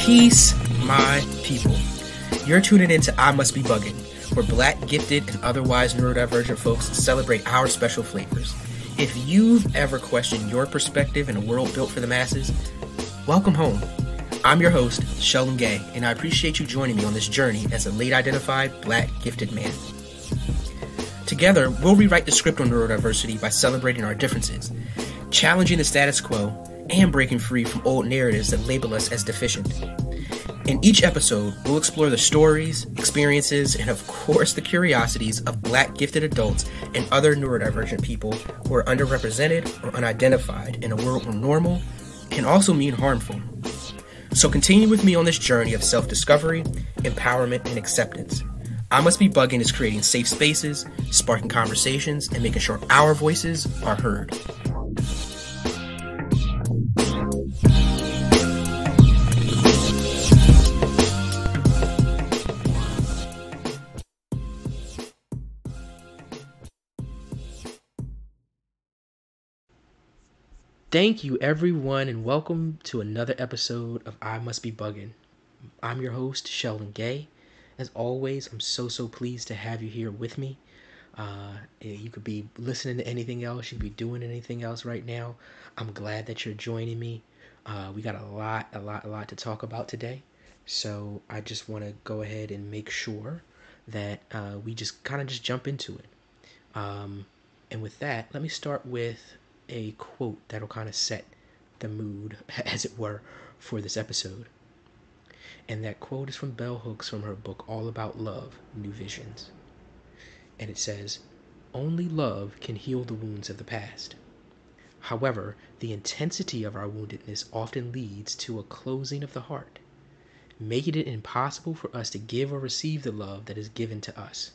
Peace, my people. You're tuning into I Must Be Bugging, where Black, gifted, and otherwise neurodivergent folks celebrate our special flavors. If you've ever questioned your perspective in a world built for the masses, welcome home. I'm your host, Sheldon Gay, and I appreciate you joining me on this journey as a late-identified Black, gifted man. Together, we'll rewrite the script on neurodiversity by celebrating our differences, challenging the status quo, and breaking free from old narratives that label us as deficient. In each episode, we'll explore the stories, experiences, and of course the curiosities of Black gifted adults and other neurodivergent people who are underrepresented or unidentified in a world where normal can also mean harmful. So continue with me on this journey of self-discovery, empowerment, and acceptance. I Must Be Bugging is creating safe spaces, sparking conversations, and making sure our voices are heard. Thank you, everyone, and welcome to another episode of I Must Be Bugging. I'm your host, Sheldon Gay. As always, I'm so pleased to have you here with me. You could be listening to anything else. You could be doing anything else right now. I'm glad that you're joining me. We got a lot to talk about today. So I just want to go ahead and make sure that we just jump into it. And with that, let me start with a quote that'll kind of set the mood, as it were, for this episode. And that quote is from Bell Hooks from her book All About Love, New Visions. And it says, "Only love can heal the wounds of the past. However, the intensity of our woundedness often leads to a closing of the heart, making it impossible for us to give or receive the love that is given to us."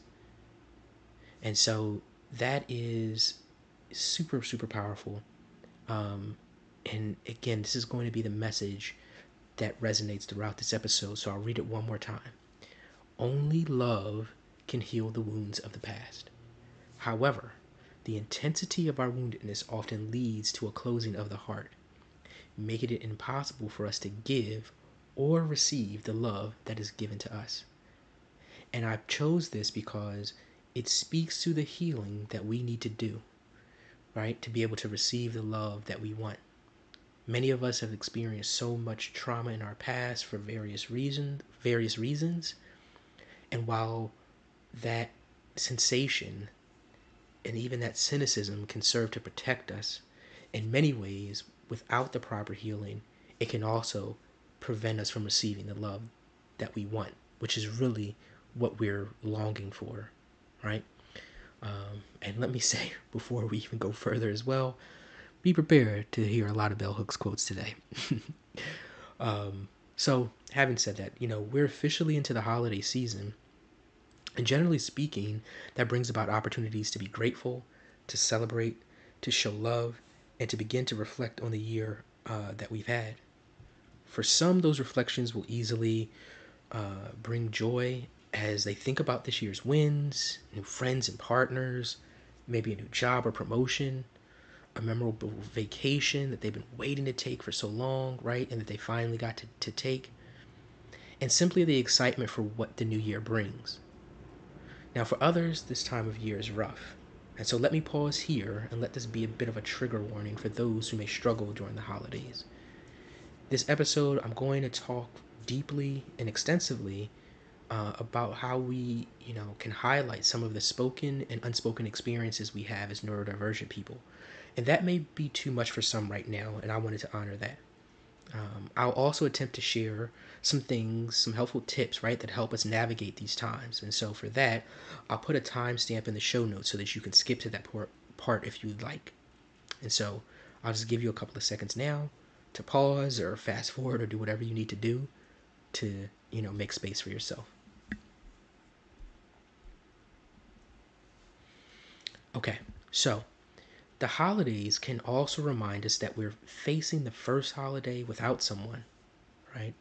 And so that is super powerful. And again, this is going to be the message that resonates throughout this episode, so I'll read it one more time. Only love can heal the wounds of the past. However, the intensity of our woundedness often leads to a closing of the heart, making it impossible for us to give or receive the love that is given to us. And I chose this because it speaks to the healing that we need to do, right? To be able to receive the love that we want. Many of us have experienced so much trauma in our past for various reasons. And while that sensation and even that cynicism can serve to protect us, in many ways, without the proper healing, it can also prevent us from receiving the love that we want, which is really what we're longing for, right? And let me say, before we even go further as well, be prepared to hear a lot of Bell Hooks quotes today. So having said that, we're officially into the holiday season. And generally speaking, that brings about opportunities to be grateful, to celebrate, to show love, and to begin to reflect on the year that we've had. For some, those reflections will easily bring joy as they think about this year's wins, new friends and partners, maybe a new job or promotion, a memorable vacation that they've been waiting to take for so long, right? And that they finally got to take. And simply the excitement for what the new year brings. Now, for others, this time of year is rough. And so let me pause here and let this be a bit of a trigger warning for those who may struggle during the holidays. This episode, I'm going to talk deeply and extensively about how we, can highlight some of the spoken and unspoken experiences we have as neurodivergent people. And that may be too much for some right now, and I wanted to honor that. I'll also attempt to share some helpful tips, right, that help us navigate these times. And so for that, I'll put a timestamp in the show notes so that you can skip to that part if you'd like. And so I'll just give you a couple of seconds now to pause or fast forward or do whatever you need to do to, make space for yourself. Okay, so the holidays can also remind us that we're facing the first holiday without someone, right?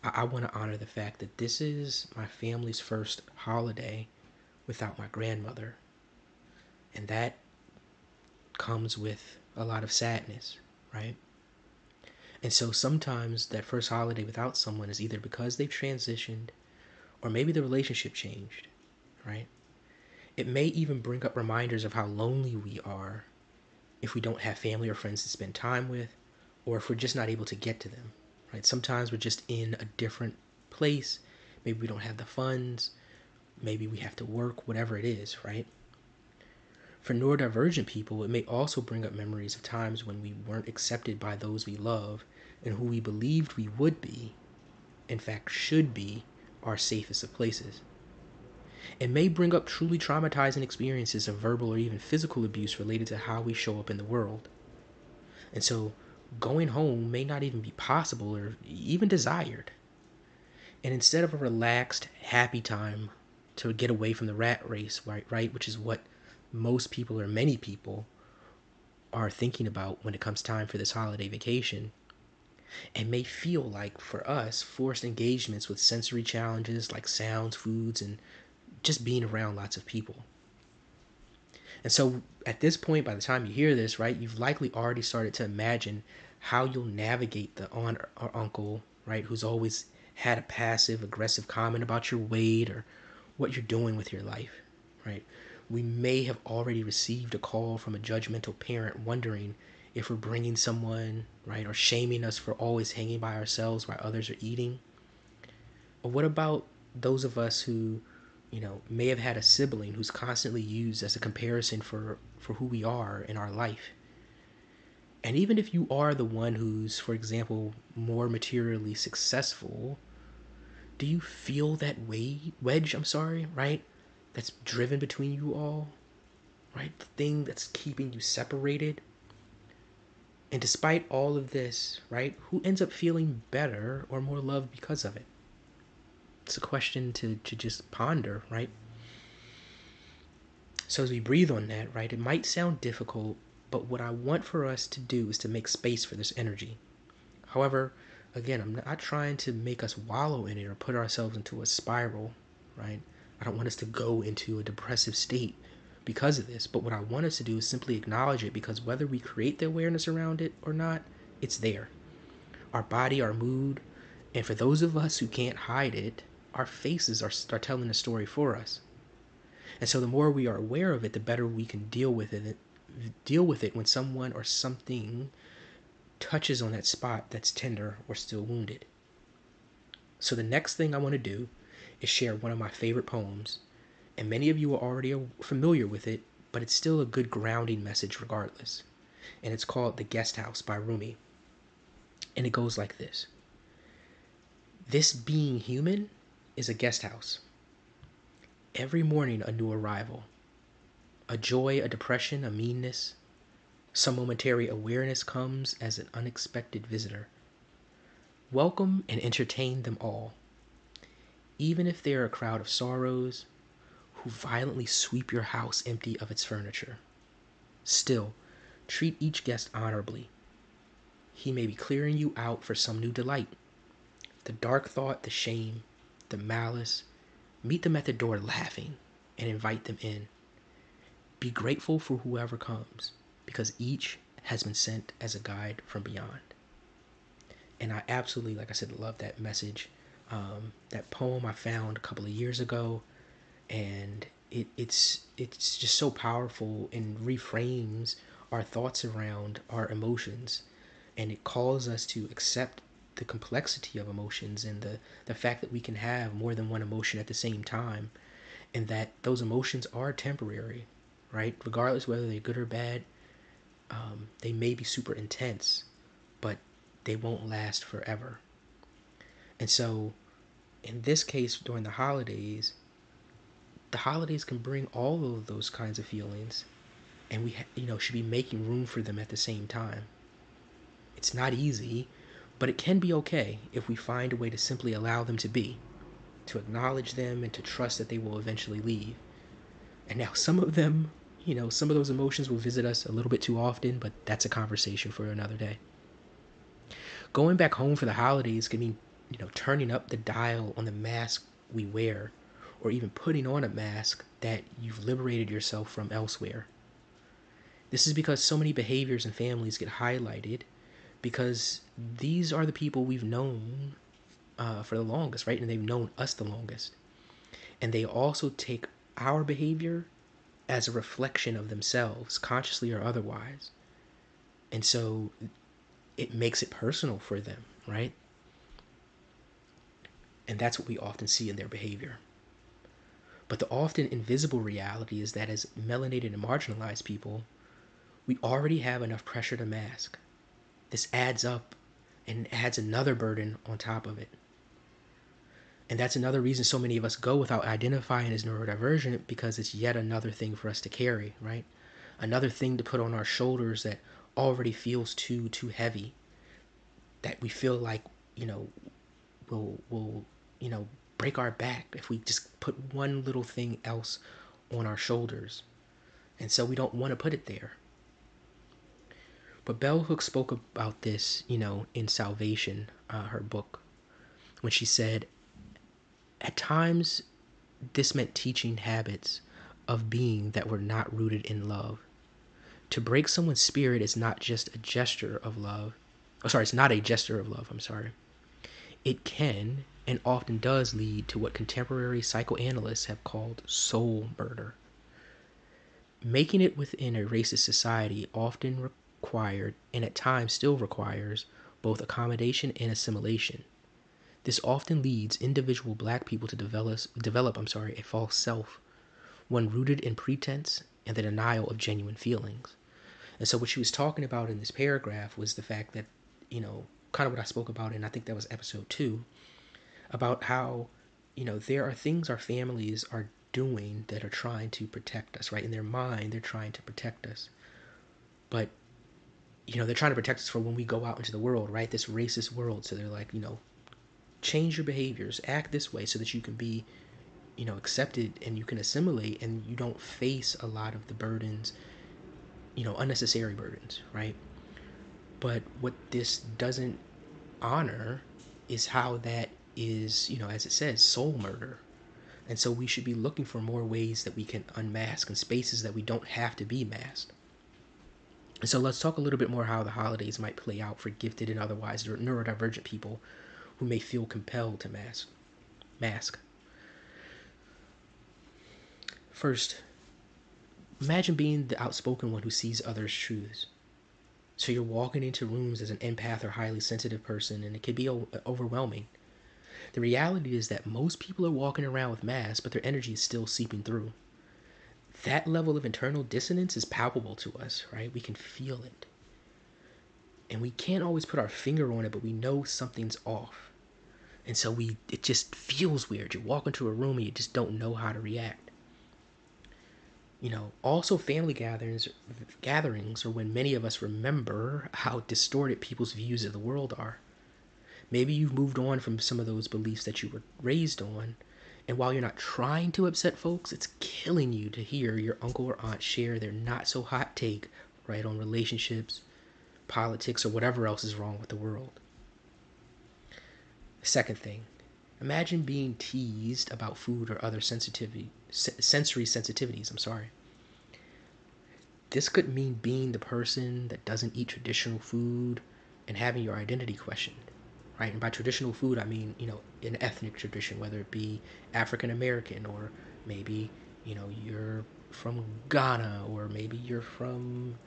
I want to honor the fact that this is my family's first holiday without my grandmother. And that comes with a lot of sadness, right? And so sometimes that first holiday without someone is either because they've transitioned or maybe the relationship changed, right? It may even bring up reminders of how lonely we are if we don't have family or friends to spend time with, or if we're just not able to get to them, right? Sometimes we're just in a different place. Maybe we don't have the funds. Maybe we have to work, whatever it is, right? For neurodivergent people, it may also bring up memories of times when we weren't accepted by those we love and who we believed we would be, in fact, should be, our safest of places. It may bring up truly traumatizing experiences of verbal or even physical abuse related to how we show up in the world. And so going home may not even be possible or even desired. And instead of a relaxed, happy time to get away from the rat race, right, which is what most people or many people are thinking about when it comes time for this holiday vacation, it may feel like for us forced engagements with sensory challenges like sounds, foods, and just being around lots of people. And so at this point, by the time you hear this, right, you've likely already started to imagine how you'll navigate the aunt or uncle, right, who's always had a passive aggressive comment about your weight or what you're doing with your life, right? We may have already received a call from a judgmental parent wondering if we're bringing someone, right, or shaming us for always hanging by ourselves while others are eating. Or what about those of us who, may have had a sibling who's constantly used as a comparison for who we are in our life? And even if you are the one who's, for example, more materially successful, do you feel that wedge, right? That's driven between you all, right? The thing that's keeping you separated. And despite all of this, right, who ends up feeling better or more loved because of it? It's a question to just ponder, right? So as we breathe on that, right, it might sound difficult, but what I want for us to do is to make space for this energy. However, again, I'm not trying to make us wallow in it or put ourselves into a spiral, right? I don't want us to go into a depressive state because of this, but what I want us to do is simply acknowledge it, because whether we create the awareness around it or not, it's there. Our body, our mood, and for those of us who can't hide it, our faces are telling a story for us. And so the more we are aware of it, the better we can deal with it when someone or something touches on that spot that's tender or still wounded. So the next thing I want to do is share one of my favorite poems, and many of you are already familiar with it, but it's still a good grounding message regardless. And it's called The Guest House by Rumi. And it goes like this: this being human is a guest house. Every morning a new arrival. A joy, a depression, a meanness. Some momentary awareness comes as an unexpected visitor. Welcome and entertain them all, even if they are a crowd of sorrows who violently sweep your house empty of its furniture. Still, treat each guest honorably. He may be clearing you out for some new delight. The dark thought, the shame, the malice, meet them at the door laughing and invite them in. Be grateful for whoever comes, because each has been sent as a guide from beyond. And I absolutely, like I said, love that message. That poem I found a couple of years ago, and it's just so powerful and reframes our thoughts around our emotions, and it calls us to accept the complexity of emotions and the fact that we can have more than one emotion at the same time, and that those emotions are temporary, right? Regardless whether they're good or bad, they may be super intense, but they won't last forever. And so in this case, during the holidays can bring all of those kinds of feelings, and we should be making room for them at the same time. It's not easy, but it can be okay if we find a way to simply allow them to be, to acknowledge them and to trust that they will eventually leave. And now some of them, some of those emotions will visit us a little bit too often, but that's a conversation for another day. Going back home for the holidays can mean, turning up the dial on the mask we wear, or even putting on a mask that you've liberated yourself from elsewhere. This is because so many behaviors and families get highlighted because these are the people we've known for the longest, right? And they've known us the longest. And they also take our behavior as a reflection of themselves, consciously or otherwise. And so it makes it personal for them, right? And that's what we often see in their behavior. But the often invisible reality is that as melanated and marginalized people, we already have enough pressure to mask. This adds up and adds another burden on top of it. And that's another reason so many of us go without identifying as neurodivergent, because it's yet another thing for us to carry, right? Another thing to put on our shoulders that already feels too heavy, that we feel like, will break our back if we just put one little thing else on our shoulders. And so we don't want to put it there. But Bell Hooks spoke about this, in Salvation, her book, when she said, at times this meant teaching habits of being that were not rooted in love. To break someone's spirit is not just a gesture of love. It's not a gesture of love, It can and often does lead to what contemporary psychoanalysts have called soul murder. Making it within a racist society often required, and at times still requires, both accommodation and assimilation. This often leads individual black people to develop a false self, one rooted in pretense and the denial of genuine feelings. And so what she was talking about in this paragraph was the fact that, kind of what I spoke about in, I think that was episode 2, about how, there are things our families are doing that are trying to protect us, right? In their mind, they're trying to protect us. But, they're trying to protect us for when we go out into the world, right? This racist world. So they're like, change your behaviors, act this way so that you can be, accepted and you can assimilate and you don't face a lot of the burdens, unnecessary burdens, right? But what this doesn't honor is how that is, as it says, soul murder. And so we should be looking for more ways that we can unmask and spaces that we don't have to be masked. And so let's talk a little bit more how the holidays might play out for gifted and otherwise neurodivergent people who may feel compelled to mask. First, imagine being the outspoken one who sees others' truths. So you're walking into rooms as an empath or highly sensitive person, and it can be overwhelming. The reality is that most people are walking around with masks, but their energy is still seeping through. That level of internal dissonance is palpable to us, right? We can feel it. And we can't always put our finger on it, but we know something's off. And so it just feels weird. You walk into a room and you just don't know how to react. Also family gatherings are when many of us remember how distorted people's views of the world are. Maybe you've moved on from some of those beliefs that you were raised on, and while you're not trying to upset folks, it's killing you to hear your uncle or aunt share their not so hot take, right, on relationships, politics, or whatever else is wrong with the world. Second thing, imagine being teased about food or other sensory sensitivities. This could mean being the person that doesn't eat traditional food and having your identity questioned, right? And by traditional food, I mean, an ethnic tradition, whether it be African American, or maybe, you're from Ghana, or maybe you're from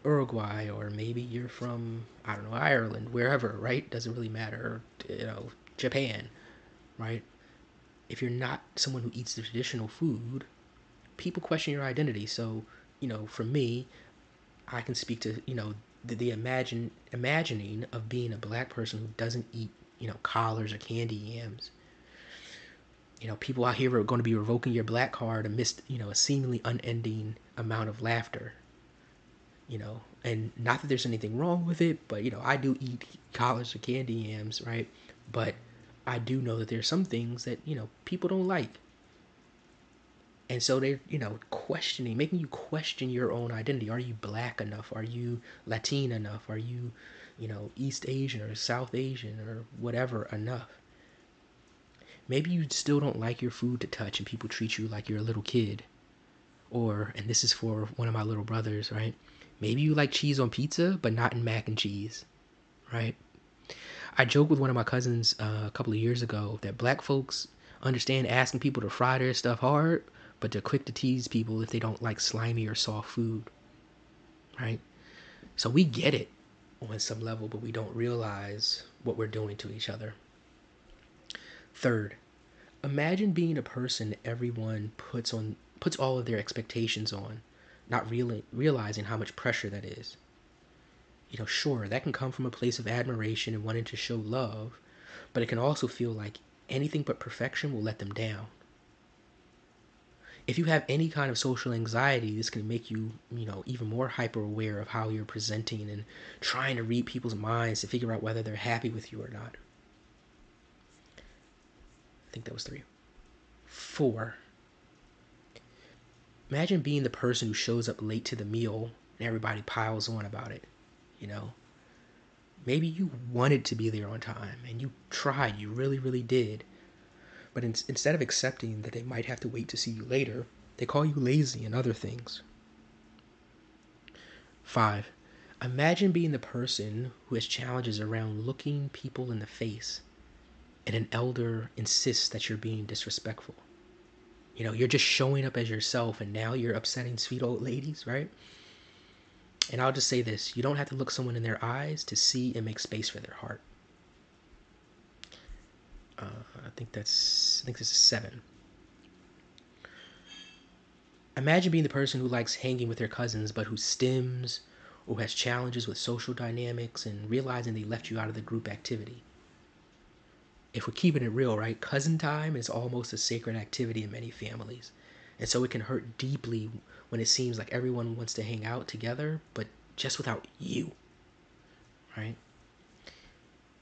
Uruguay, or maybe you're from, I don't know, Ireland, wherever, right? Doesn't really matter, Japan, right? If you're not someone who eats the traditional food, people question your identity. So, for me, I can speak to, the imagining of being a black person who doesn't eat, colllards or candy yams. People out here are going to be revoking your black card amidst, a seemingly unending amount of laughter. And not that there's anything wrong with it, but, I do eat colllards or candy yams, right? But I do know that there's some things that, people don't like. And so they're, making you question your own identity. Are you black enough? Are you Latin enough? Are you, East Asian or South Asian or whatever enough? Maybe you still don't like your food to touch and people treat you like you're a little kid. Or, and this is for one of my little brothers, right? Maybe you like cheese on pizza, but not in mac and cheese, right? I joked with one of my cousins a couple of years ago that black folks understand asking people to fry their stuff hard, but they're quick to tease people if they don't like slimy or soft food, right? So we get it on some level, but we don't realize what we're doing to each other. Third, imagine being a person everyone puts all of their expectations on, not really realizing how much pressure that is. Sure, that can come from a place of admiration and wanting to show love, but it can also feel like anything but perfection will let them down. If you have any kind of social anxiety, this can make you, even more hyper aware of how you're presenting and trying to read people's minds to figure out whether they're happy with you or not. I think that was 3. 4. Imagine being the person who shows up late to the meal and everybody piles on about it. You know, maybe you wanted to be there on time and you tried, you really, really did. But instead of accepting that they might have to wait to see you later, they call you lazy and other things. 5. Imagine being the person who has challenges around looking people in the face and an elder insists that you're being disrespectful. You're just showing up as yourself and now you're upsetting sweet old ladies, right? And I'll just say this, you don't have to look someone in their eyes to see and make space for their heart. I think this is 7. Imagine being the person who likes hanging with their cousins but who stims or who has challenges with social dynamics and realizing they left you out of the group activity. If we're keeping it real, right, cousin time is almost a sacred activity in many families. And so it can hurt deeply when it seems like everyone wants to hang out together, but just without you, right?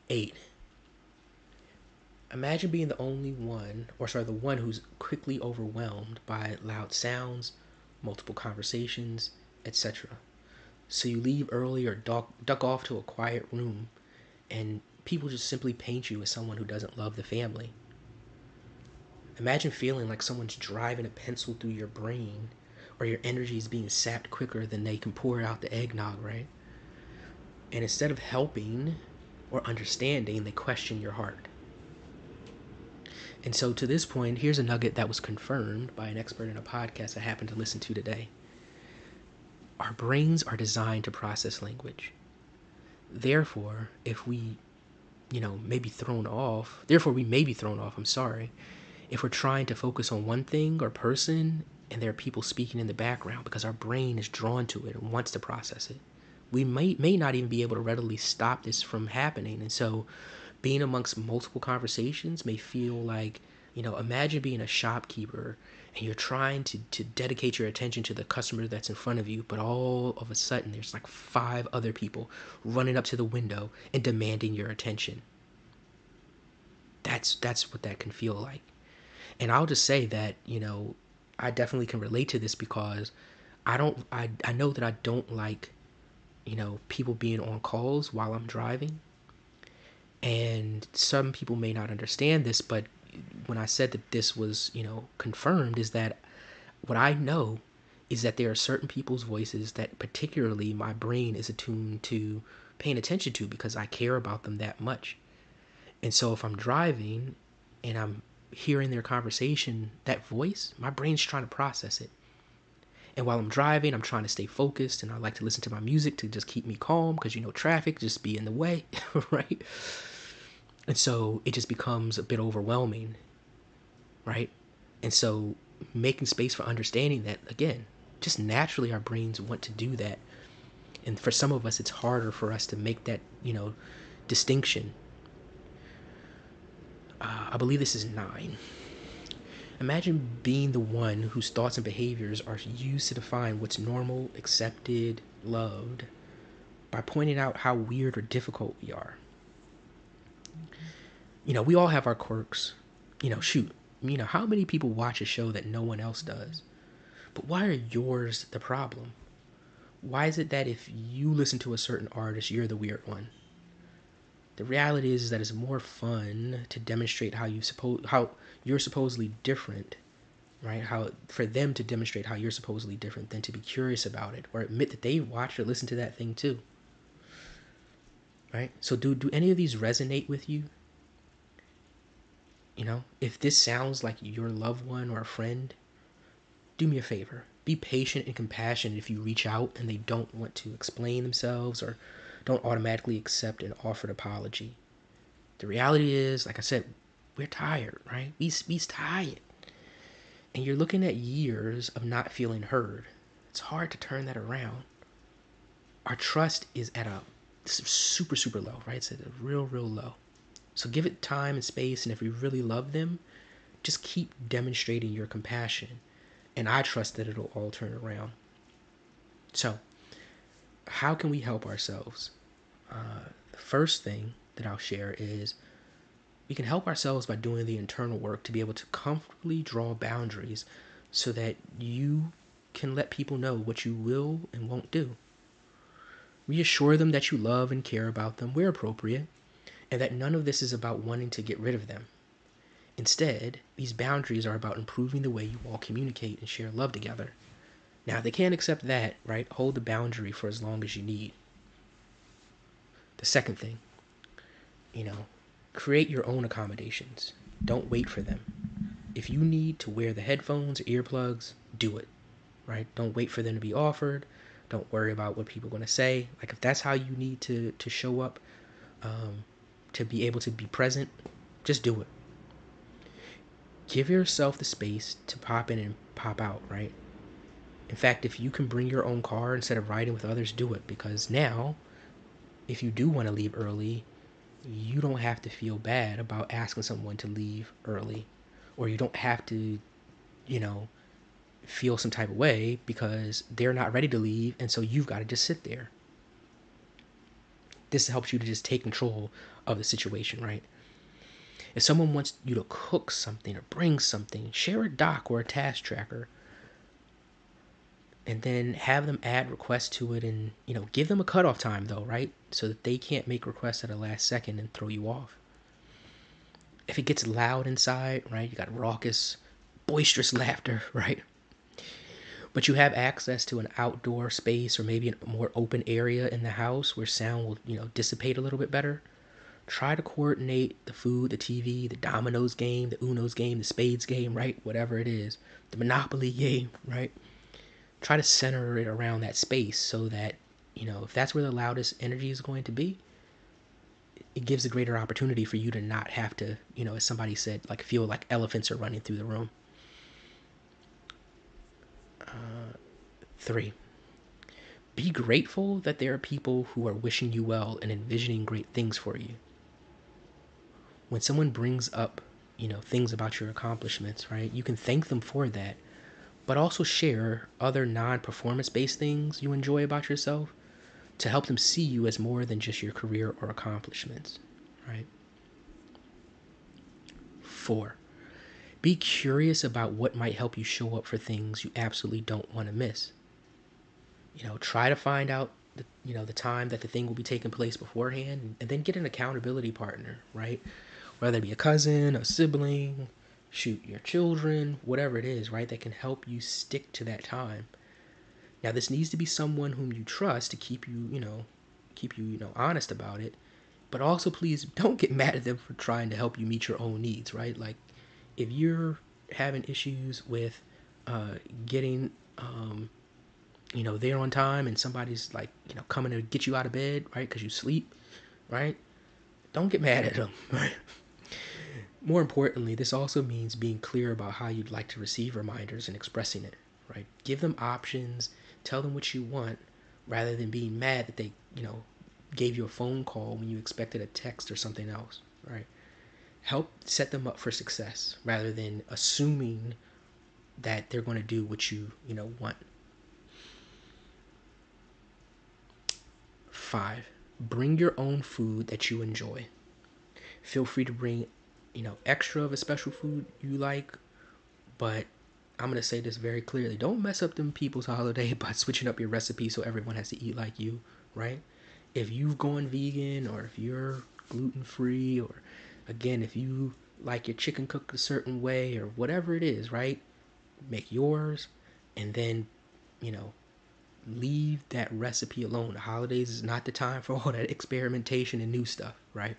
8. Imagine being the one who's quickly overwhelmed by loud sounds, multiple conversations, etc. So you leave early or duck off to a quiet room, and people just simply paint you as someone who doesn't love the family. Imagine feeling like someone's driving a pencil through your brain, or your energy is being sapped quicker than they can pour out the eggnog, right? And instead of helping or understanding, they question your heart. And so to this point, here's a nugget that was confirmed by an expert in a podcast I happened to listen to today. Our brains are designed to process language. Therefore, if we, may be thrown off, if we're trying to focus on one thing or person and there are people speaking in the background because our brain is drawn to it and wants to process it. We may not even be able to readily stop this from happening. And so being amongst multiple conversations may feel like, imagine being a shopkeeper and you're trying to dedicate your attention to the customer that's in front of you, but all of a sudden there's like 5 other people running up to the window and demanding your attention. That's what that can feel like. And I'll just say that, I definitely can relate to this because I know that I don't like, people being on calls while I'm driving. And some people may not understand this, but when I said that this was, confirmed, is that what I know is that there are certain people's voices that particularly my brain is attuned to paying attention to because I care about them that much. And so if I'm driving and I'm hearing their conversation, that voice, my brain's trying to process it. And while I'm driving, I'm trying to stay focused and I like to listen to my music to just keep me calm because, traffic just be in the way, right? And so it just becomes a bit overwhelming, right? And so making space for understanding that, again, just naturally our brains want to do that. And for some of us, it's harder for us to make that, distinction. I believe this is 9. Imagine being the one whose thoughts and behaviors are used to define what's normal, accepted, loved, by pointing out how weird or difficult we are. We all have our quirks. How many people watch a show that no one else does? But why are yours the problem? Why is it that if you listen to a certain artist, you're the weird one? The reality is that it's more fun to demonstrate how you're supposedly different, right? How for them to demonstrate how you're supposedly different than to be curious about it or admit that they watched or listened to that thing too, right? So do any of these resonate with you? You know, if this sounds like your loved one or a friend, do me a favor. Be patient and compassionate if you reach out and they don't want to explain themselves or don't automatically accept an offered apology. The reality is, like I said, we're tired, right? We's tired. And you're looking at years of not feeling heard. It's hard to turn that around. Our trust is at a super, super low, right? It's at a real, real low. So give it time and space. And if you really love them, just keep demonstrating your compassion. And I trust that it'll all turn around. So, how can we help ourselves? The first thing that I'll share is we can help ourselves by doing the internal work to be able to comfortably draw boundaries so that you can let people know what you will and won't do. Reassure them that you love and care about them where appropriate, and that none of this is about wanting to get rid of them. Instead, these boundaries are about improving the way you all communicate and share love together. Now, if they can't accept that, right, hold the boundary for as long as you need. The second thing, you know, create your own accommodations. Don't wait for them. If you need to wear the headphones or earplugs, do it, right? Don't wait for them to be offered. Don't worry about what people are going to say. Like, if that's how you need to show up, to be able to be present, just do it. Give yourself the space to pop in and pop out, right? In fact, if you can bring your own car instead of riding with others, do it, because now, if you do want to leave early, you don't have to feel bad about asking someone to leave early, or you don't have to, you know, feel some type of way because they're not ready to leave, and so you've got to just sit there. This helps you to just take control of the situation, right? If someone wants you to cook something or bring something, share a doc or a task tracker, and then have them add requests to it, and give them a cutoff time though, right? So that they can't make requests at the last second and throw you off. If it gets loud inside, right, you got raucous, boisterous laughter, right? But you have access to an outdoor space or maybe a more open area in the house where sound will, dissipate a little bit better. Try to coordinate the food, the TV, the dominoes game, the Uno's game, the spades game, right? Whatever it is, the Monopoly game, right? Try to center it around that space so that, if that's where the loudest energy is going to be, it gives a greater opportunity for you to not have to, as somebody said, like feel like elephants are running through the room. 3, be grateful that there are people who are wishing you well and envisioning great things for you. When someone brings up, things about your accomplishments, right, you can thank them for that, but also share other non-performance based things you enjoy about yourself to help them see you as more than just your career or accomplishments, right? 4, be curious about what might help you show up for things you absolutely don't want to miss. Try to find out the time that the thing will be taking place beforehand, and then get an accountability partner, right? Whether it be a cousin, a sibling, shoot, your children, whatever it is, right? That can help you stick to that time. Now, this needs to be someone whom you trust to keep you, honest about it. But also, please don't get mad at them for trying to help you meet your own needs, right? Like, if you're having issues with getting, there on time, and somebody's like, coming to get you out of bed, right? Because you sleep, right? Don't get mad at them, right? More importantly, this also means being clear about how you'd like to receive reminders and expressing it, right? Give them options, tell them what you want, rather than being mad that they, gave you a phone call when you expected a text or something else, right? Help set them up for success rather than assuming that they're going to do what you, want. 5, bring your own food that you enjoy. Feel free to bring, extra of a special food you like, but I'm going to say this very clearly. Don't mess up them people's holiday by switching up your recipe so everyone has to eat like you, right? If you've gone vegan, or if you're gluten-free, or again, if you like your chicken cooked a certain way, or whatever it is, right? make yours, and then, you know, leave that recipe alone. The holidays is not the time for all that experimentation and new stuff, right?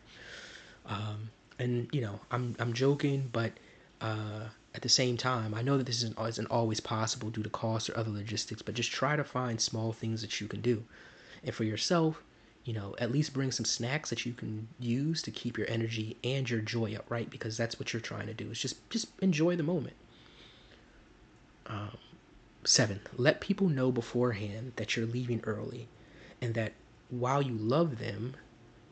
And I'm joking, but at the same time, I know that this isn't always possible due to cost or other logistics, but just try to find small things that you can do. And for yourself, at least bring some snacks that you can use to keep your energy and your joy up, right? Because that's what you're trying to do. Is just enjoy the moment. 7, let people know beforehand that you're leaving early, and that while you love them,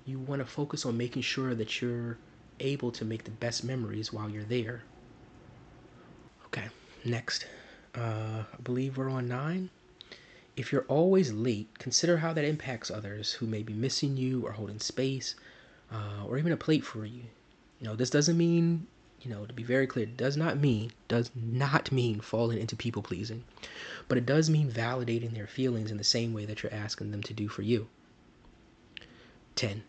you want to focus on making sure that you're able to make the best memories while you're there. Okay, next. I believe we're on 9. If you're always late, consider how that impacts others who may be missing you or holding space, or even a plate for you. This doesn't mean, to be very clear, does not mean falling into people pleasing, but it does mean validating their feelings in the same way that you're asking them to do for you. 10.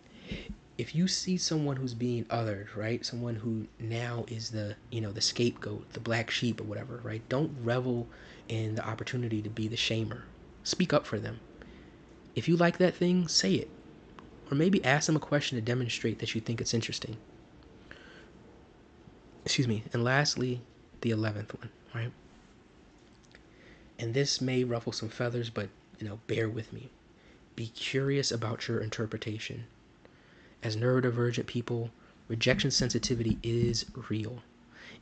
If you see someone who's being othered, right? Someone who now is the scapegoat, the black sheep or whatever, right? Don't revel in the opportunity to be the shamer. Speak up for them. If you like that thing, say it. Or maybe ask them a question to demonstrate that you think it's interesting. Excuse me. And lastly, the 11th one, right? And this may ruffle some feathers, but, bear with me. Be curious about your interpretation. As neurodivergent people, rejection sensitivity is real,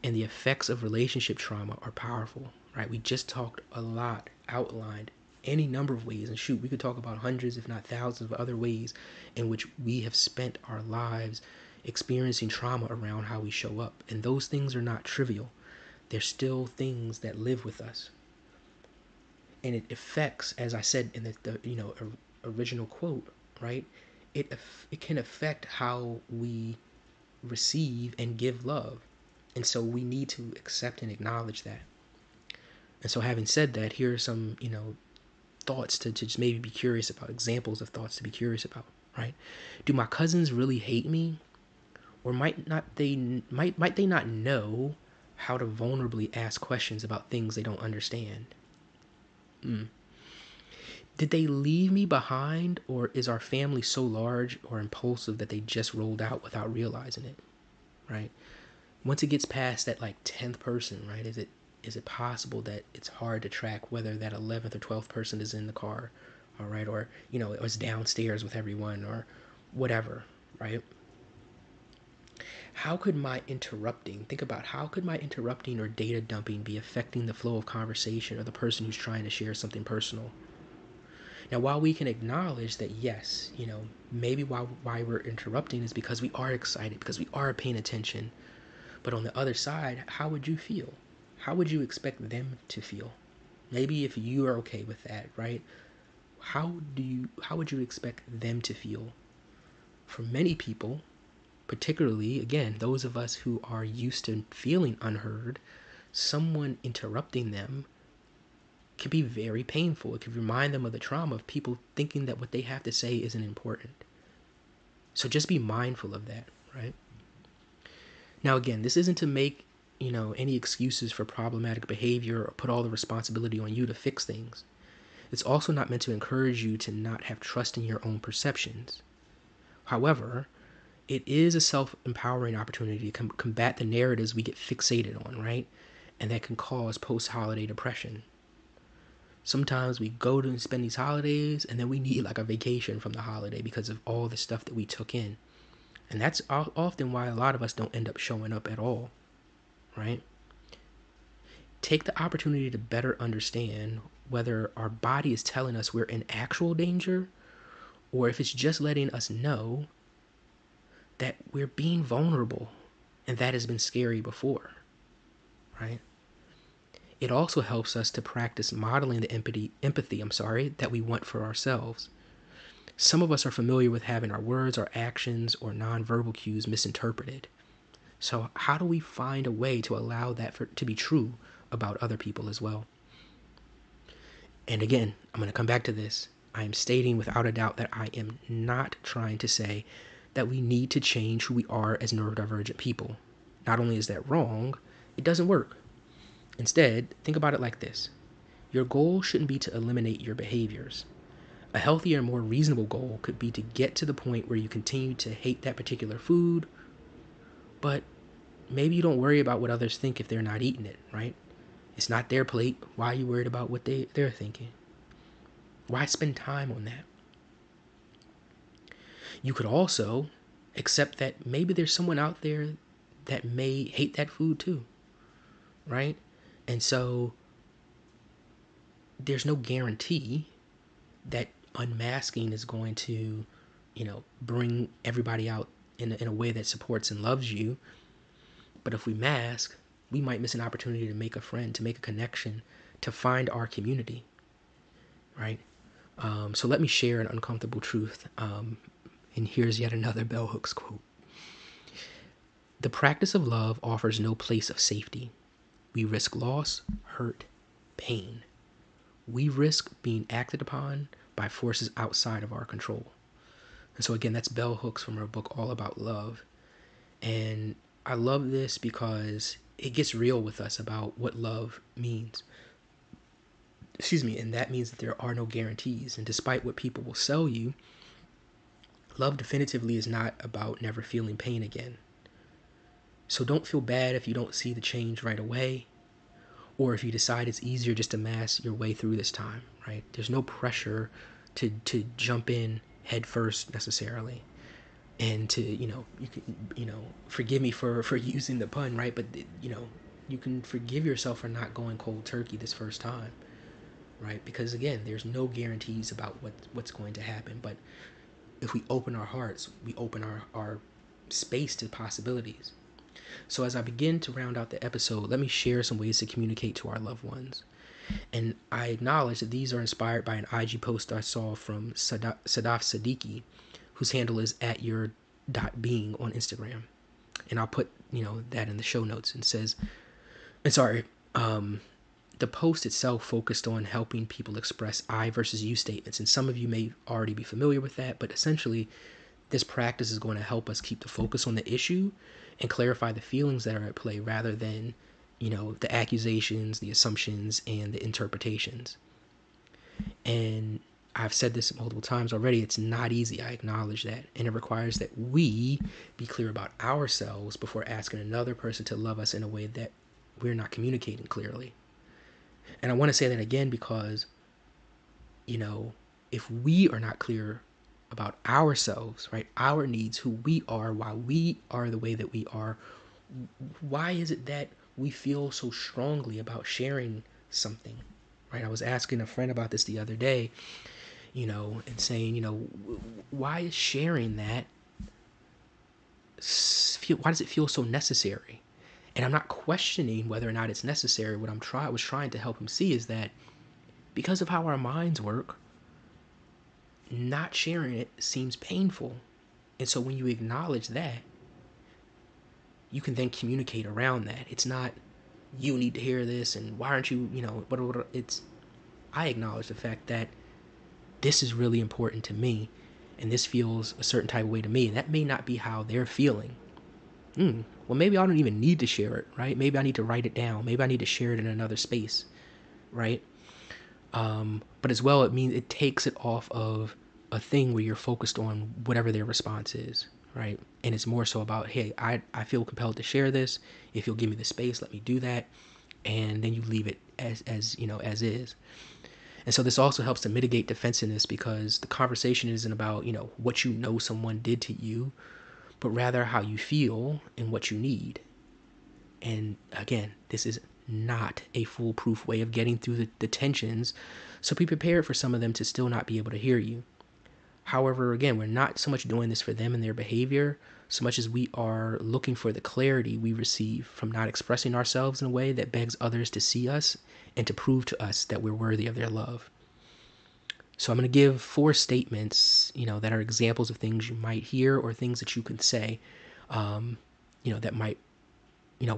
and the effects of relationship trauma are powerful, right? We just talked a lot, outlined any number of ways, and shoot, we could talk about hundreds, if not thousands, of other ways in which we have spent our lives experiencing trauma around how we show up. And those things are not trivial. They're still things that live with us. And it affects, as I said in the original quote, right? It can affect how we receive and give love. And so we need to accept and acknowledge that. And so having said that, here are some, thoughts to just maybe be curious about, examples of thoughts to be curious about, right? Do my cousins really hate me? Or might they not know how to vulnerably ask questions about things they don't understand? Did they leave me behind, or is our family so large or impulsive that they just rolled out without realizing it, right? Once it gets past that like 10th person, right, is it possible that it's hard to track whether that 11th or 12th person is in the car, all right, or it was downstairs with everyone or whatever, right? Think about how could my interrupting or data dumping be affecting the flow of conversation or the person who's trying to share something personal? Now, while we can acknowledge that, yes, maybe why we're interrupting is because we are excited, because we are paying attention. But on the other side, how would you feel? How would you expect them to feel? Maybe if you are okay with that, right? How would you expect them to feel? For many people, particularly, again, those of us who are used to feeling unheard, someone interrupting them can be very painful. It can remind them of the trauma of people thinking that what they have to say isn't important. So just be mindful of that, right? Now, again, this isn't to make, any excuses for problematic behavior or put all the responsibility on you to fix things. It's also not meant to encourage you to not have trust in your own perceptions. However, it is a self-empowering opportunity to combat the narratives we get fixated on, right? And that can cause post-holiday depression. Sometimes we go to spend these holidays and then we need like a vacation from the holiday because of all the stuff that we took in. And that's often why a lot of us don't end up showing up at all, right? Take the opportunity to better understand whether our body is telling us we're in actual danger, or if it's just letting us know that we're being vulnerable, and that has been scary before, right? It also helps us to practice modeling the empathy that we want for ourselves. Some of us are familiar with having our words, our actions, or nonverbal cues misinterpreted. So how do we find a way to allow that to be true about other people as well? And again, I'm going to come back to this. I am stating without a doubt that I am not trying to say that we need to change who we are as neurodivergent people. Not only is that wrong, it doesn't work. Instead, think about it like this. Your goal shouldn't be to eliminate your behaviors. A healthier, more reasonable goal could be to get to the point where you continue to hate that particular food, but maybe you don't worry about what others think if they're not eating it, right? It's not their plate. Why are you worried about what they're thinking? Why spend time on that? You could also accept that maybe there's someone out there that may hate that food too, right? And so there's no guarantee that unmasking is going to, bring everybody out in a way that supports and loves you. But if we mask, we might miss an opportunity to make a friend, to make a connection, to find our community, right? So let me share an uncomfortable truth. And here's yet another bell hooks quote. The practice of love offers no place of safety. We risk loss, hurt, pain. We risk being acted upon by forces outside of our control. And so again, that's bell hooks from her book All About Love. And I love this because it gets real with us about what love means. Excuse me, and that means that there are no guarantees. And despite what people will sell you, love definitively is not about never feeling pain again. So don't feel bad if you don't see the change right away, or if you decide it's easier just to mask your way through this time, right? There's no pressure to jump in head first necessarily. And to, you can, forgive me for using the pun, right? But, you can forgive yourself for not going cold turkey this first time, right? Because again, there's no guarantees about what's going to happen. But if we open our hearts, we open our space to possibilities. So as I begin to round out the episode, let me share some ways to communicate to our loved ones. And I acknowledge that these are inspired by an IG post I saw from Sadaf Siddiqui, whose handle is @your.being on Instagram. And I'll put, that in the show notes. And says, the post itself focused on helping people express I versus you statements. And some of you may already be familiar with that, but essentially this practice is going to help us keep the focus on the issue and clarify the feelings that are at play rather than, the accusations, the assumptions, and the interpretations. And I've said this multiple times already, it's not easy. I acknowledge that. And it requires that we be clear about ourselves before asking another person to love us in a way that we're not communicating clearly. And I want to say that again because, if we are not clear about ourselves, right, our needs, who we are, why we are the way that we are, why is it that we feel so strongly about sharing something, right? I was asking a friend about this the other day, and saying, why is sharing that, why does it feel so necessary? And I'm not questioning whether or not it's necessary. What I was trying to help him see is that because of how our minds work, not sharing it seems painful. And so when you acknowledge that, you can then communicate around that. It's not, you need to hear this and why aren't you, it's, I acknowledge the fact that this is really important to me and this feels a certain type of way to me. And that may not be how they're feeling. Well, maybe I don't even need to share it, right? Maybe I need to write it down. Maybe I need to share it in another space, right? But as well, it takes it off of a thing where you're focused on whatever their response is, right? And it's more so about, hey, I feel compelled to share this. If you'll give me the space, let me do that. And then you leave it as is. And so this also helps to mitigate defensiveness because the conversation isn't about, what someone did to you, but rather how you feel and what you need. And again, this is not a foolproof way of getting through the tensions, so be prepared for some of them to still not be able to hear you. However, again, we're not so much doing this for them and their behavior, so much as we are looking for the clarity we receive from not expressing ourselves in a way that begs others to see us and to prove to us that we're worthy of their love. So I'm going to give 4 statements, that are examples of things you might hear or things that you can say, that might,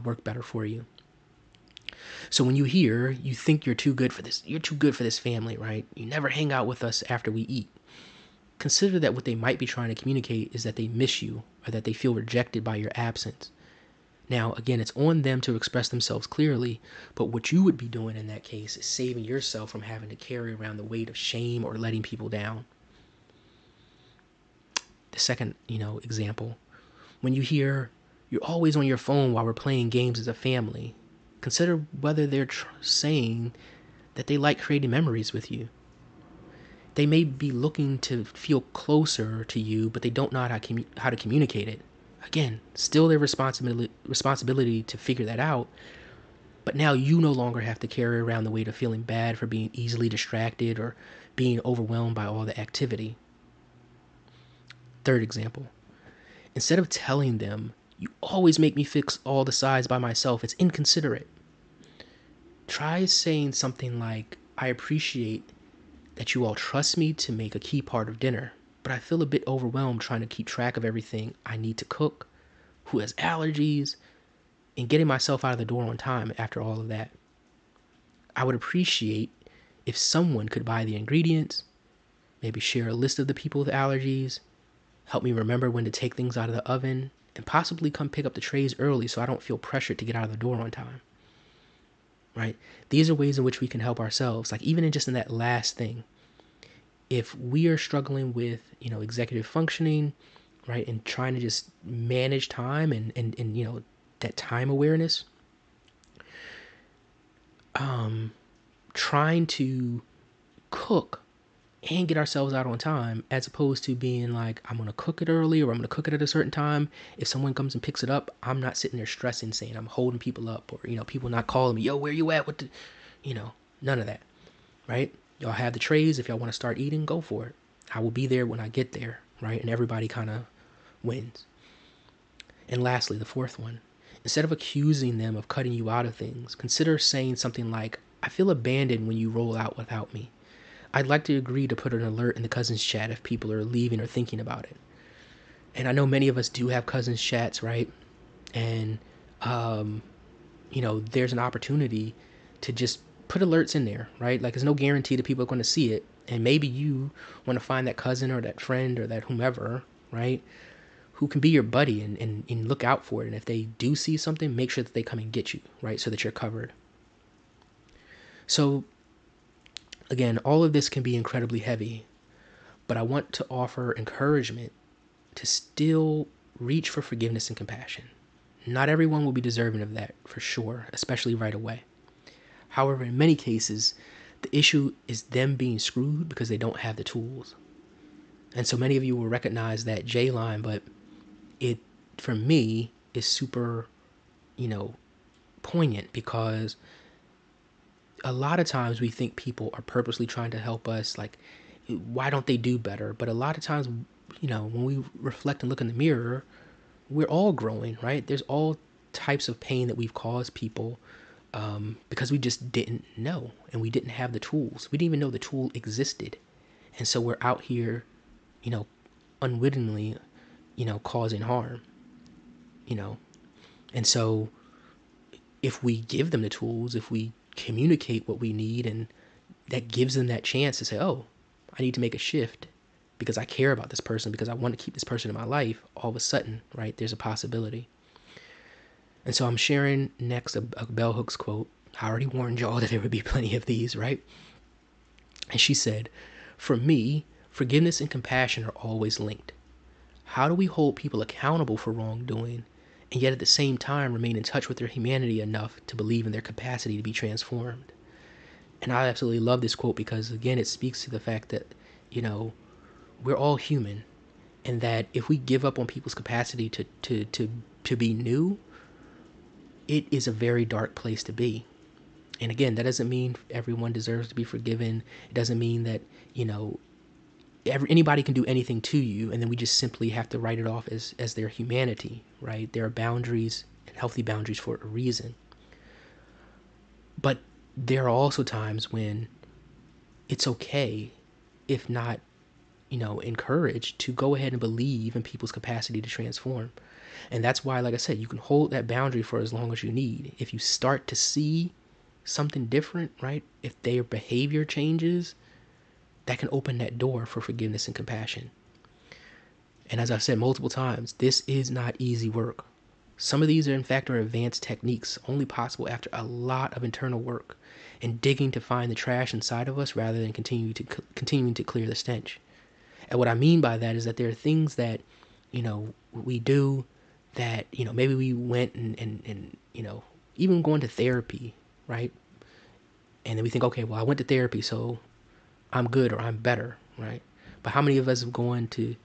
work better for you. So when you think you're too good for this family, right? You never hang out with us after we eat. Consider that what they might be trying to communicate is that they miss you or that they feel rejected by your absence. Now, again, it's on them to express themselves clearly, but what you would be doing in that case is saving yourself from having to carry around the weight of shame or letting people down. The second, example, when you hear you're always on your phone while we're playing games as a family, consider whether they're saying that they like creating memories with you. They may be looking to feel closer to you, but they don't know how to communicate it. Again, still their responsibility to figure that out, but now you no longer have to carry around the weight of feeling bad for being easily distracted or being overwhelmed by all the activity. Third example, instead of telling them, you always make me fix all the sides by myself, it's inconsiderate. Try saying something like, I appreciate that you all trust me to make a key part of dinner, but I feel a bit overwhelmed trying to keep track of everything I need to cook, who has allergies, and getting myself out of the door on time after all of that. I would appreciate if someone could buy the ingredients, maybe share a list of the people with allergies, help me remember when to take things out of the oven, and possibly come pick up the trays early so I don't feel pressured to get out of the door on time. Right? These are ways in which we can help ourselves. Like even in that last thing, if we are struggling with, executive functioning, right, and trying to just manage time and that time awareness, trying to cook and get ourselves out on time, as opposed to being like, I'm going to cook it early or I'm going to cook it at a certain time. If someone comes and picks it up, I'm not sitting there stressing, saying I'm holding people up, or, people not calling me, yo, where you at? What the, none of that, right? Y'all have the trays. If y'all want to start eating, go for it. I will be there when I get there, right? And everybody kind of wins. And lastly, the fourth one, instead of accusing them of cutting you out of things, consider saying something like, I feel abandoned when you roll out without me. I'd like to agree to put an alert in the cousins chat if people are leaving or thinking about it. And I know many of us do have cousins chats, right? And, there's an opportunity to just put alerts in there, right? Like there's no guarantee that people are going to see it. And maybe you want to find that cousin or that friend or that whomever, right, who can be your buddy and look out for it. And if they do see something, make sure that they come and get you, right, so that you're covered. So again, all of this can be incredibly heavy, but I want to offer encouragement to still reach for forgiveness and compassion. Not everyone will be deserving of that, for sure, especially right away. However, in many cases, the issue is them being screwed because they don't have the tools. And so many of you will recognize that J line, but it, for me, is super, poignant, because a lot of times we think people are purposely trying to help us, like, why don't they do better? But a lot of times, when we reflect and look in the mirror, we're all growing, right? There's all types of pain that we've caused people because we just didn't know, and we didn't have the tools. We didn't even know the tool existed. And so we're out here, unwittingly, causing harm, And so if we give them the tools, if we communicate what we need, and that gives them that chance to say, oh, I need to make a shift because I care about this person, because I want to keep this person in my life, all of a sudden, right, there's a possibility. And so I'm sharing next a bell hooks quote. I already warned y'all that there would be plenty of these, right? And she said, for me, forgiveness and compassion are always linked. How do we hold people accountable for wrongdoing and yet at the same time remain in touch with their humanity enough to believe in their capacity to be transformed? And I absolutely love this quote because, again, it speaks to the fact that, we're all human, and that if we give up on people's capacity to be new, it is a very dark place to be. And again, that doesn't mean everyone deserves to be forgiven. It doesn't mean that, anybody can do anything to you, and then we just simply have to write it off as their humanity, right? There are boundaries, and healthy boundaries, for a reason. But there are also times when it's okay, if not, encouraged, to go ahead and believe in people's capacity to transform. And that's why, like I said, you can hold that boundary for as long as you need. If you start to see something different, right? If their behavior changes, that can open that door for forgiveness and compassion. And as I've said multiple times, this is not easy work. Some of these are in fact are advanced techniques only possible after a lot of internal work and digging to find the trash inside of us rather than continuing to clear the stench. And what I mean by that is that there are things that, we do that, maybe we went and even going to therapy, right? And then we think, okay, well, I went to therapy, so I'm good or I'm better, right? But how many of us have gone to,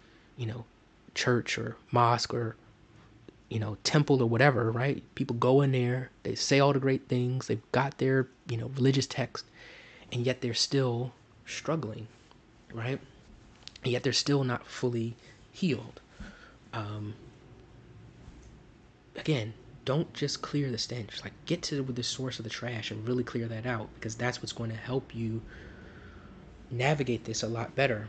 church or mosque or, temple or whatever, right? People go in there, they say all the great things, they've got their, religious text, and yet they're still struggling, right? And yet they're still not fully healed. Again, don't just clear the stench. Like, get to the source of the trash and really clear that out, because that's what's going to help you navigate this a lot better.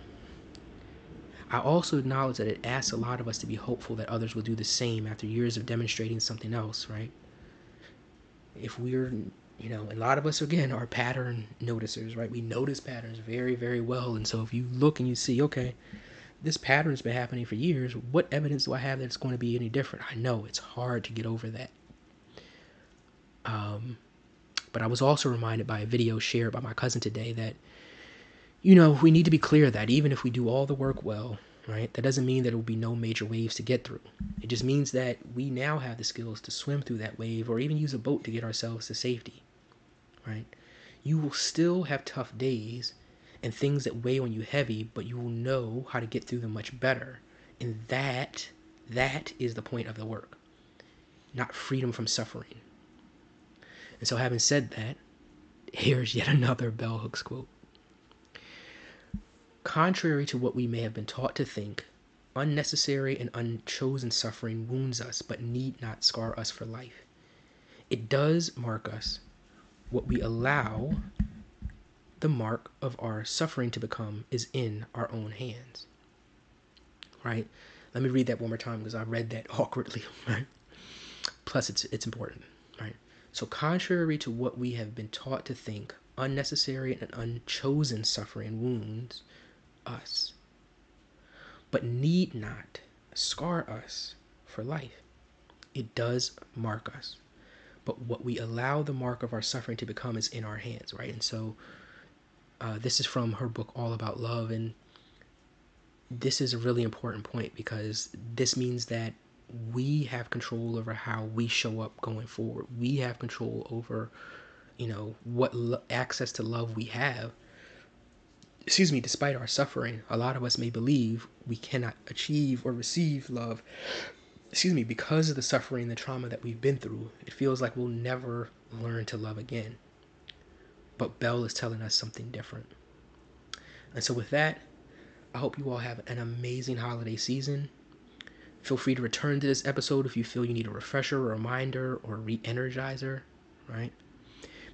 I also acknowledge that it asks a lot of us to be hopeful that others will do the same after years of demonstrating something else, right? If we're, a lot of us, again, are pattern noticers, right? We notice patterns very, very well. And so if you look and you see, okay, this pattern's been happening for years, what evidence do I have that it's going to be any different? I know it's hard to get over that. But I was also reminded by a video shared by my cousin today that, we need to be clear that even if we do all the work well, right, that doesn't mean that there will be no major waves to get through. It just means that we now have the skills to swim through that wave or even use a boat to get ourselves to safety, right? You will still have tough days and things that weigh on you heavy, but you will know how to get through them much better. And that is the point of the work, not freedom from suffering. And so having said that, here's yet another bell hooks quote. Contrary to what we may have been taught to think, unnecessary and unchosen suffering wounds us, but need not scar us for life. It does mark us. What we allow the mark of our suffering to become is in our own hands. Right? Let me read that one more time because I read that awkwardly. Right? Plus, it's important. Right? So, contrary to what we have been taught to think, unnecessary and unchosen suffering wounds us, but need not scar us for life. It does mark us, but what we allow the mark of our suffering to become is in our hands, right? And so this is from her book All About Love, and this is a really important point because this means that we have control over how we show up going forward. We have control over what access to love we have. Despite our suffering, a lot of us may believe we cannot achieve or receive love, because of the suffering and the trauma that we've been through. It feels like we'll never learn to love again. But Belle is telling us something different. And so with that, I hope you all have an amazing holiday season. Feel free to return to this episode if you feel you need a refresher, a reminder, or a re-energizer, right?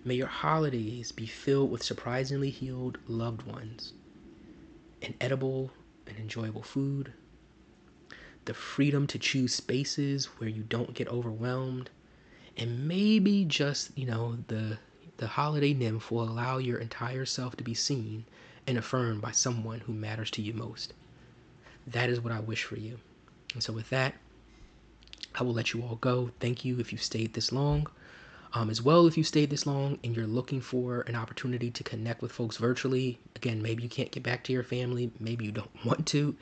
May your holidays be filled with surprisingly healed loved ones, and edible and enjoyable food, the freedom to choose spaces where you don't get overwhelmed, and maybe just, the holiday nymph will allow your entire self to be seen and affirmed by someone who matters to you most. That is what I wish for you. And so with that, I will let you all go. Thank you if you've stayed this long. As well, if you stayed this long and you're looking for an opportunity to connect with folks virtually, again, maybe you can't get back to your family, maybe you don't want to,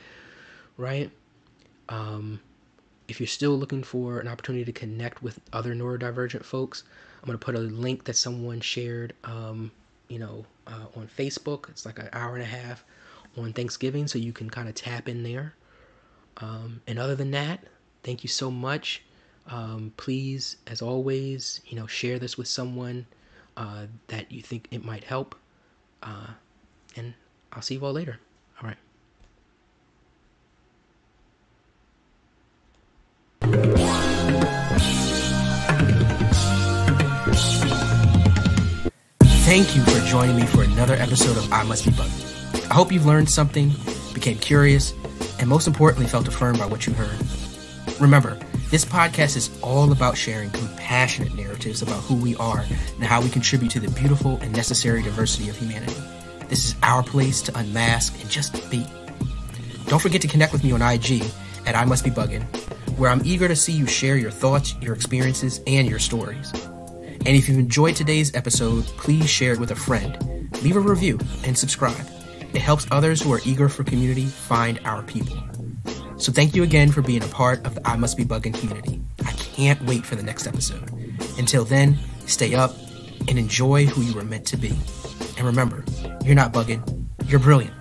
right? If you're still looking for an opportunity to connect with other neurodivergent folks, I'm going to put a link that someone shared, on Facebook. It's like an hour and a half on Thanksgiving, so you can kind of tap in there. And other than that, thank you so much. Please, as always, share this with someone that you think it might help. And I'll see you all later. All right. Thank you for joining me for another episode of I Must Be Bugging. I hope you've learned something, became curious, and most importantly, felt affirmed by what you heard. Remember, this podcast is all about sharing compassionate narratives about who we are and how we contribute to the beautiful and necessary diversity of humanity. This is our place to unmask and just be. Don't forget to connect with me on IG at I Must Be Bugging, where I'm eager to see you share your thoughts, your experiences, and your stories. And if you've enjoyed today's episode, please share it with a friend. Leave a review and subscribe. It helps others who are eager for community find our people. So thank you again for being a part of the I Must Be Buggin' community. I can't wait for the next episode. Until then, stay up and enjoy who you were meant to be. And remember, you're not bugging, you're brilliant.